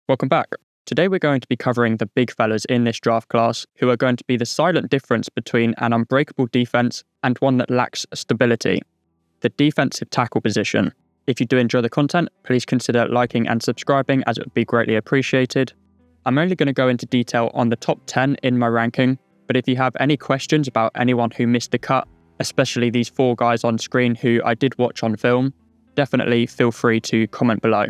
Welcome back. Today we're going to be covering the big fellas in this draft class who are going to be the silent difference between an unbreakable defense and one that lacks stability. The defensive tackle position. If you do enjoy the content, please consider liking and subscribing as it would be greatly appreciated. I'm only going to go into detail on the top 10 in my ranking, but if you have any questions about anyone who missed the cut, especially these 4 guys on screen who I did watch on film, definitely feel free to comment below.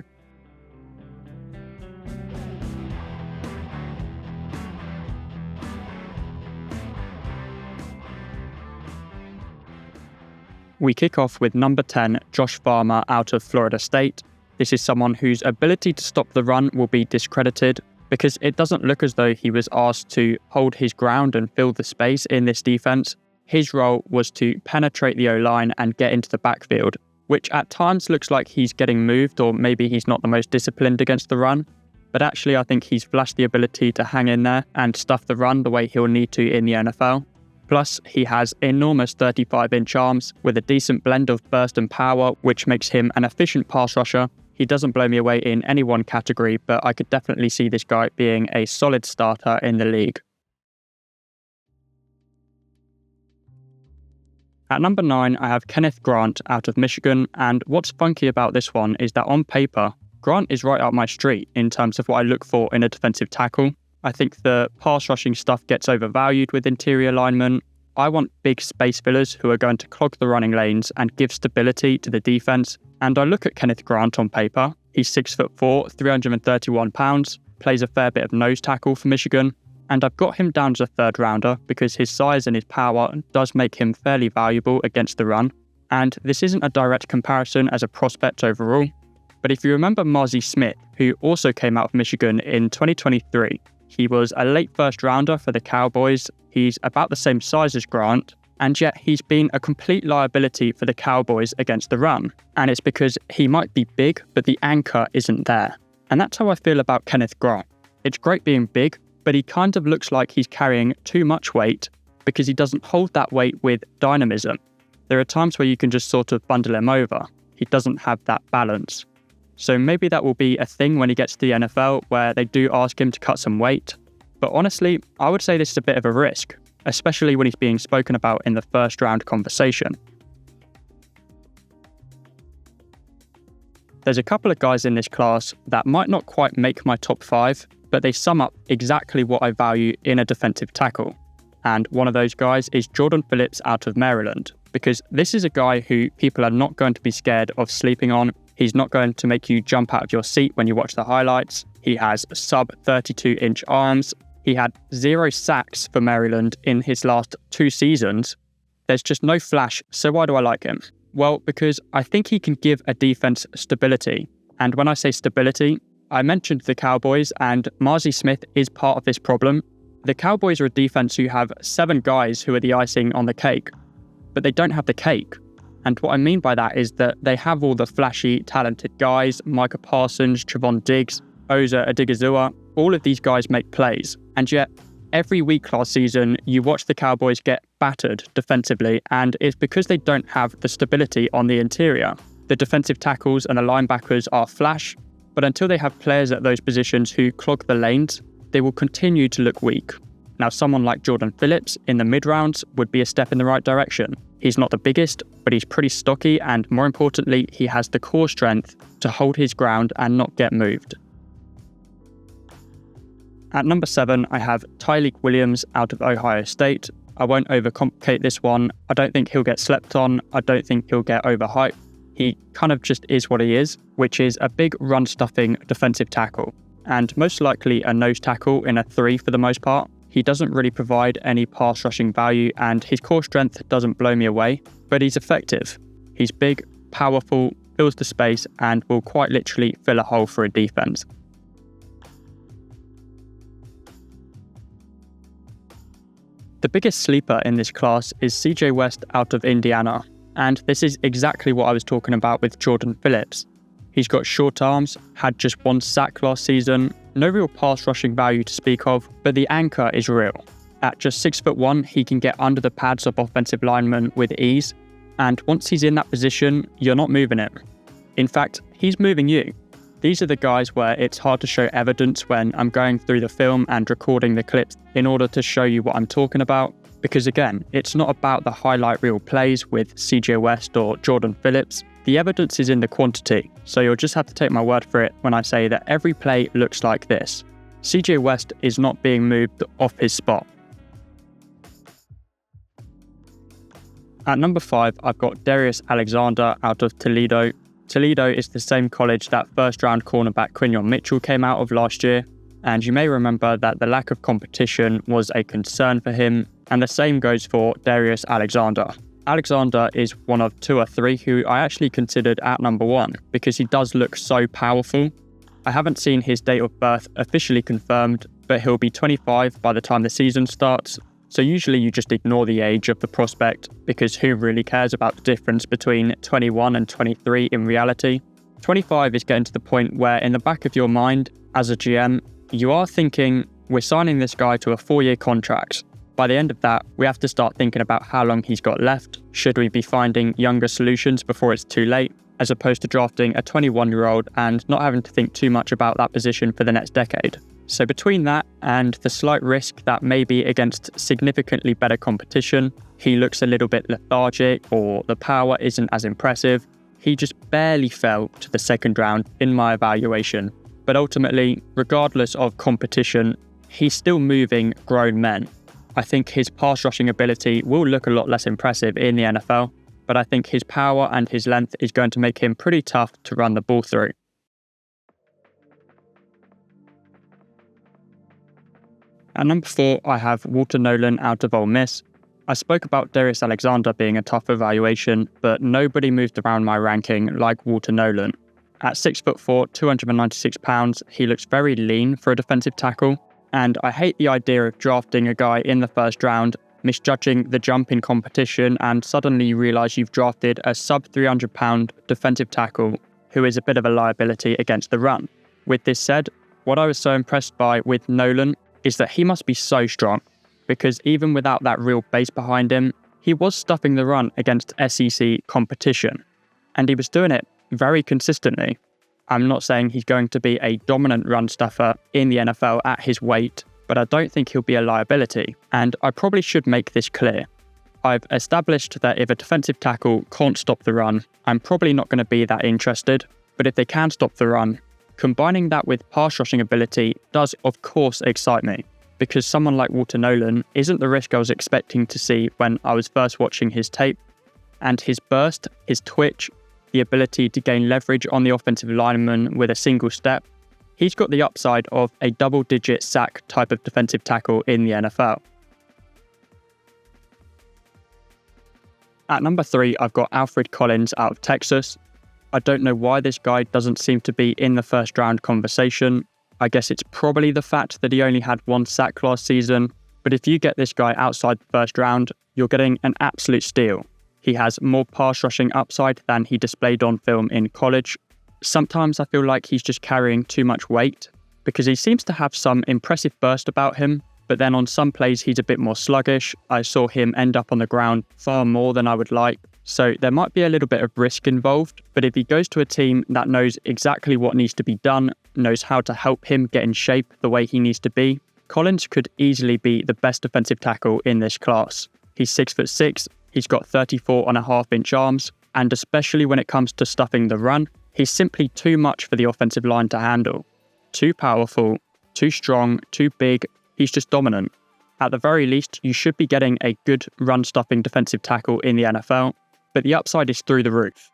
We kick off with number 10, Josh Farmer out of Florida State. This is someone whose ability to stop the run will be discredited because it doesn't look as though he was asked to hold his ground and fill the space in this defense. His role was to penetrate the O-line and get into the backfield, which at times looks like he's getting moved or maybe he's not the most disciplined against the run. But actually I think he's flashed the ability to hang in there and stuff the run the way he'll need to in the NFL. Plus, he has enormous 35-inch arms with a decent blend of burst and power, which makes him an efficient pass rusher. He doesn't blow me away in any one category, but I could definitely see this guy being a solid starter in the league. At number 9, I have Kenneth Grant out of Michigan, and what's funky about this one is that on paper, Grant is right up my street in terms of what I look for in a defensive tackle. I think the pass rushing stuff gets overvalued with interior linemen. I want big space fillers who are going to clog the running lanes and give stability to the defense. And I look at Kenneth Grant on paper. He's 6'4", 331 pounds, plays a fair bit of nose tackle for Michigan. And I've got him down as a 3rd rounder because his size and his power does make him fairly valuable against the run. And this isn't a direct comparison as a prospect overall. But if you remember Mazi Smith, who also came out of Michigan in 2023, he was a late 1st rounder for the Cowboys. He's about the same size as Grant, and yet he's been a complete liability for the Cowboys against the run. And it's because he might be big, but the anchor isn't there. And that's how I feel about Kenneth Grant. It's great being big, but he kind of looks like he's carrying too much weight because he doesn't hold that weight with dynamism. There are times where you can just sort of bundle him over. He doesn't have that balance. So maybe that will be a thing when he gets to the NFL where they do ask him to cut some weight. But honestly, I would say this is a bit of a risk, especially when he's being spoken about in the 1st round conversation. There's a couple of guys in this class that might not quite make my top 5, but they sum up exactly what I value in a defensive tackle. And one of those guys is Jordan Phillips out of Maryland, because this is a guy who people are not going to be scared of sleeping on. He's not going to make you jump out of your seat when you watch the highlights. He has sub 32-inch arms. He had 0 sacks for Maryland in his last 2 seasons. There's just no flash, so why do I like him? Well, because I think he can give a defense stability. And when I say stability, I mentioned the Cowboys, and Mazi Smith is part of this problem. The Cowboys are a defense who have 7 guys who are the icing on the cake, but they don't have the cake. And what I mean by that is that they have all the flashy, talented guys, Micah Parsons, Trevon Diggs, Oza Odigizua, all of these guys make plays. And yet, every week last season, you watch the Cowboys get battered defensively, and it's because they don't have the stability on the interior. The defensive tackles and the linebackers are flash, but until they have players at those positions who clog the lanes, they will continue to look weak. Now, someone like Jordan Phillips in the mid-rounds would be a step in the right direction. He's not the biggest, but he's pretty stocky, and more importantly, he has the core strength to hold his ground and not get moved. At number 7, I have Tyleik Williams out of Ohio State. I won't overcomplicate this one. I don't think he'll get slept on. I don't think he'll get overhyped. He kind of just is what he is, which is a big run-stuffing defensive tackle, and most likely a nose tackle in a 3 for the most part. He doesn't really provide any pass rushing value, and his core strength doesn't blow me away, but he's effective. He's big, powerful, fills the space, and will quite literally fill a hole for a defense. The biggest sleeper in this class is CJ West out of Indiana, and this is exactly what I was talking about with Jordan Phillips. He's got short arms, had just 1 sack last season, no real pass rushing value to speak of, but the anchor is real. At just 6'1", he can get under the pads of offensive linemen with ease, and once he's in that position, you're not moving him. In fact, he's moving you. These are the guys where it's hard to show evidence when I'm going through the film and recording the clips in order to show you what I'm talking about. Because again, it's not about the highlight reel plays with CJ West or Jordan Phillips. The evidence is in the quantity, so you'll just have to take my word for it when I say that every play looks like this. CJ West is not being moved off his spot. At number 5, I've got Darius Alexander out of Toledo. Toledo is the same college that first-round cornerback Quinyon Mitchell came out of last year, and you may remember that the lack of competition was a concern for him, and the same goes for Darius Alexander. Alexander is one of 2 or 3 who I actually considered at number 1 because he does look so powerful. I haven't seen his date of birth officially confirmed, but he'll be 25 by the time the season starts. So usually you just ignore the age of the prospect because who really cares about the difference between 21 and 23 in reality? 25 is getting to the point where in the back of your mind, as a GM, you are thinking, we're signing this guy to a 4-year contract. By the end of that, we have to start thinking about how long he's got left. Should we be finding younger solutions before it's too late, as opposed to drafting a 21-year-old and not having to think too much about that position for the next decade? So between that and the slight risk that maybe against significantly better competition, he looks a little bit lethargic or the power isn't as impressive, he just barely fell to the second round in my evaluation. But ultimately, regardless of competition, he's still moving grown men. I think his pass rushing ability will look a lot less impressive in the NFL, but I think his power and his length is going to make him pretty tough to run the ball through. At number 4, I have Walter Nolen out of Ole Miss. I spoke about Darius Alexander being a tough evaluation, but nobody moved around my ranking like Walter Nolen. At 6'4", 296 pounds, he looks very lean for a defensive tackle, and I hate the idea of drafting a guy in the first round, misjudging the jump in competition, and suddenly you realise you've drafted a sub-300 pound defensive tackle who is a bit of a liability against the run. With this said, what I was so impressed by with Nolen is that he must be so strong, because even without that real base behind him, he was stuffing the run against SEC competition, and he was doing it very consistently. I'm not saying he's going to be a dominant run stuffer in the NFL at his weight, but I don't think he'll be a liability, and I probably should make this clear. I've established that if a defensive tackle can't stop the run, I'm probably not going to be that interested, but if they can stop the run, combining that with pass rushing ability does of course excite me, because someone like Walter Nolen isn't the risk I was expecting to see when I was first watching his tape, and his burst, his twitch, the ability to gain leverage on the offensive lineman with a single step, he's got the upside of a double-digit sack type of defensive tackle in the NFL. At number 3, I've got Alfred Collins out of Texas. I don't know why this guy doesn't seem to be in the first round conversation. I guess it's probably the fact that he only had 1 sack last season, but if you get this guy outside the first round, you're getting an absolute steal. He has more pass rushing upside than he displayed on film in college. Sometimes I feel like he's just carrying too much weight, because he seems to have some impressive burst about him, but then on some plays he's a bit more sluggish. I saw him end up on the ground far more than I would like. So there might be a little bit of risk involved, but if he goes to a team that knows exactly what needs to be done, knows how to help him get in shape the way he needs to be, Collins could easily be the best defensive tackle in this class. He's 6'6", he's got 34.5-inch arms, and especially when it comes to stuffing the run, he's simply too much for the offensive line to handle. Too powerful, too strong, too big, he's just dominant. At the very least, you should be getting a good run-stuffing defensive tackle in the NFL, but the upside is through the roof.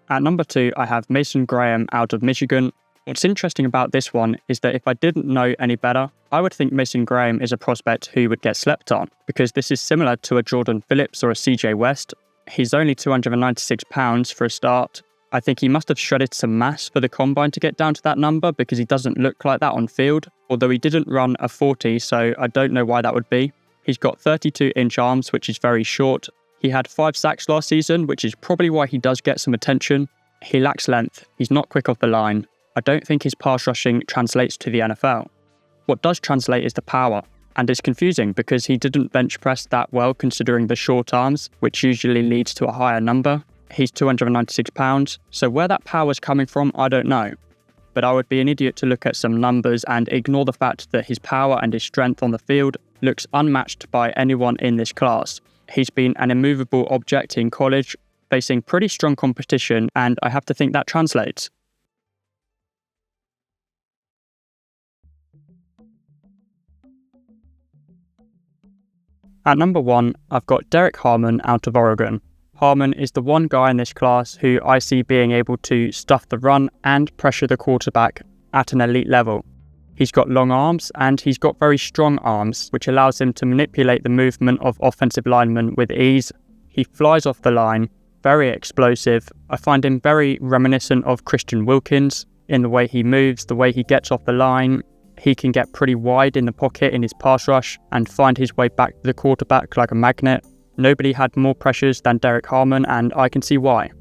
At number 2, I have Mason Graham out of Michigan. What's interesting about this one is that if I didn't know any better, I would think Mason Graham is a prospect who would get slept on, because this is similar to a Jordan Phillips or a CJ West. He's only 296 pounds for a start. I think he must have shredded some mass for the combine to get down to that number, because he doesn't look like that on field, although he didn't run a 40, so I don't know why that would be. He's got 32-inch arms, which is very short. He had 5 sacks last season, which is probably why he does get some attention. He lacks length. He's not quick off the line. I don't think his pass rushing translates to the NFL. What does translate is the power, and it's confusing because he didn't bench press that well considering the short arms, which usually leads to a higher number. He's £296, so where that power's coming from, I don't know. But I would be an idiot to look at some numbers and ignore the fact that his power and his strength on the field looks unmatched by anyone in this class. He's been an immovable object in college, facing pretty strong competition, and I have to think that translates. At number 1, I've got Derek Harmon out of Oregon. Harmon is the one guy in this class who I see being able to stuff the run and pressure the quarterback at an elite level. He's got long arms and he's got very strong arms, which allows him to manipulate the movement of offensive linemen with ease. He flies off the line, very explosive. I find him very reminiscent of Christian Wilkins in the way he moves, the way he gets off the line. He can get pretty wide in the pocket in his pass rush and find his way back to the quarterback like a magnet. Nobody had more pressures than Derek Harmon, and I can see why.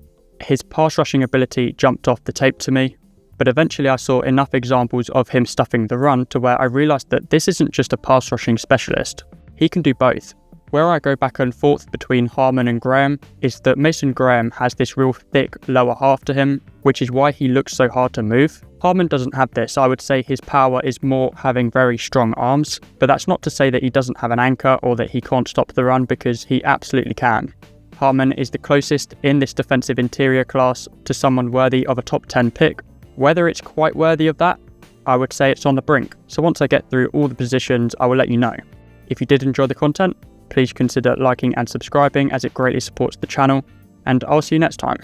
His pass rushing ability jumped off the tape to me, but eventually I saw enough examples of him stuffing the run to where I realised that this isn't just a pass rushing specialist. He can do both. Where I go back and forth between Harmon and Graham is that Mason Graham has this real thick lower half to him, which is why he looks so hard to move. Harmon doesn't have this. I would say his power is more having very strong arms, but that's not to say that he doesn't have an anchor or that he can't stop the run, because he absolutely can. Harmon is the closest in this defensive interior class to someone worthy of a top 10 pick. Whether it's quite worthy of that, I would say it's on the brink. So once I get through all the positions, I will let you know. If you did enjoy the content, please consider liking and subscribing, as it greatly supports the channel, and I'll see you next time.